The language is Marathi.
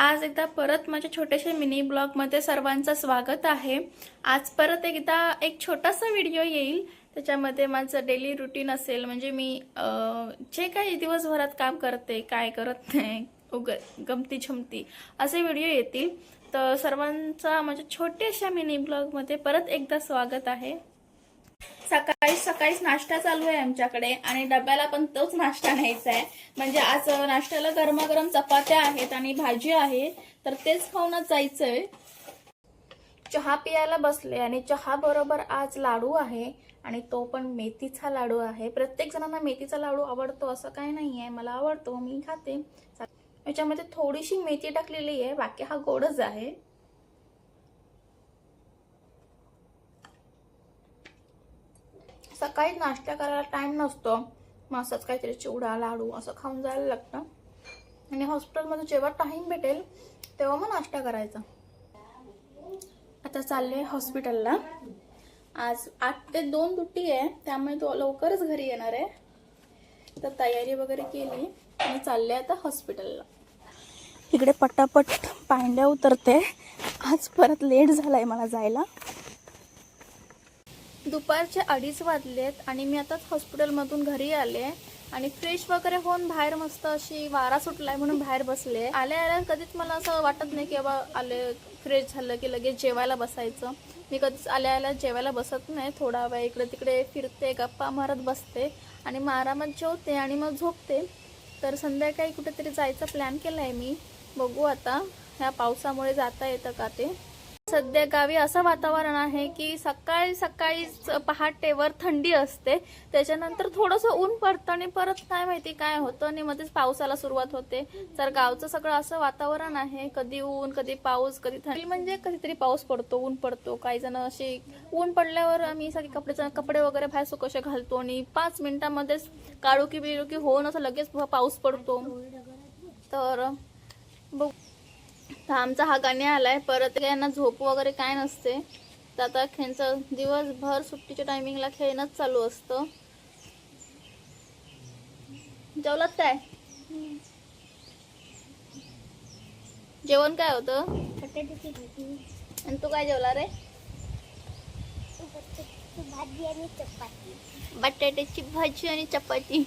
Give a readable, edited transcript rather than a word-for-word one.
आज एकदा परत माझ्या छोट्याशा मिनी ब्लॉगमध्ये सर्वांचं स्वागत आहे। आज परत एकदा एक छोटासा व्हिडिओ येईल, त्याच्यामध्ये माझं डेली रुटीन असेल। म्हणजे मी जे काही दिवसभरात काम करते, काय करत नाही, गमती छमती असे व्हिडिओ येतील। तर सर्वांचा माझ्या छोट्याशा मिनी ब्लॉगमध्ये परत एकदा स्वागत आहे। सकाळीच नाश्ता चालू आहे आमच्याकडे आणि डब्याला पण तोच नाश्ता न्यायचा आहे। म्हणजे आज नाश्त्याला गरमागरम चपात्या आहेत आणि भाजी आहे, तर तेच खाऊनच जायचंय। चहा पियाला बसले आणि चहा बरोबर आज लाडू आहे आणि तो पण मेथीचा लाडू आहे। प्रत्येक जणांना मेथीचा लाडू आवडतो असं काही नाहीये, मला आवडतो, मी खाते। याच्यामध्ये थोडीशी मेथी टाकलेली आहे, बाकी हा गोडच आहे। सकाळी नाश्ता करायला टाइम नसतो, मग असंच काहीतरी चिवडा लाडू असं खाऊन जायला लागतं आणि हॉस्पिटलमध्ये जेव्हा टाइम भेटेल तेव्हा मग नाश्ता करायचा। आता चालले हॉस्पिटलला। आज 8 ते 2 ड्युटी आहे, त्यामुळे तो लवकरच घरी येणार आहे। तर तयारी वगैरे केली आणि चालले आता हॉस्पिटलला। इकडे पटापट पांड्या उतरते, आज परत लेट झालाय मला जायला। दुपारचे 2:30 वाजलेत आणि मी आता हॉस्पिटलमधून घरी आले आणि फ्रेश वगैरे होऊन बाहेर मस्त अशी वारा सुटलाय म्हणून बाहेर बसले। आल्या कधीच मला असं वाटत नाही की बाबा आले फ्रेश झालं की लगेच जेवायला बसायचं। मी कधीच आल्या जेवायला बसत नाही, थोडा वेळ इकडे तिकडे फिरते, गप्पा मारत बसते आणि मग आरामात जेवते आणि मग झोपते। तर संध्याकाळी कुठेतरी जायचा प्लॅन केलाय मी, बघू आता ह्या पावसामुळे जाता येतं का ते। सध्या गावी असं वातावरण आहे की सकाळी पहाटेवर थंडी असते, त्याच्यानंतर थोडंसं ऊन पडतं आणि परत काय माहिती काय होतं आणि मध्येच पावसाला सुरुवात होते। तर गावचं सगळं असं वातावरण आहे, कधी ऊन कधी पाऊस कधी थंडी, म्हणजे कधीतरी पाऊस पडतो ऊन पडतो। काही जण असे ऊन पडल्यावर आम्ही सगळे कपडे वगैरे बाहेर सुकवशे घालतो आणि 5 मिनिटांमध्येच काळुकी बिळुकी होऊन असं लगेच पाऊस पडतो। तर बघ आमचा हा गाणी आलाय, परत यांना झोप वगैरे काय नसते। तर आता खेळचं दिवसभर सुट्टीच्या टायमिंगला खेळणंच चालू असतं। जेवलात काय? जेवण काय होतं? बटाट्याची भाजी। आणि तू काय जेवला रे? भाजी आणि चपाती। बटाट्याची भाजी आणि चपाती।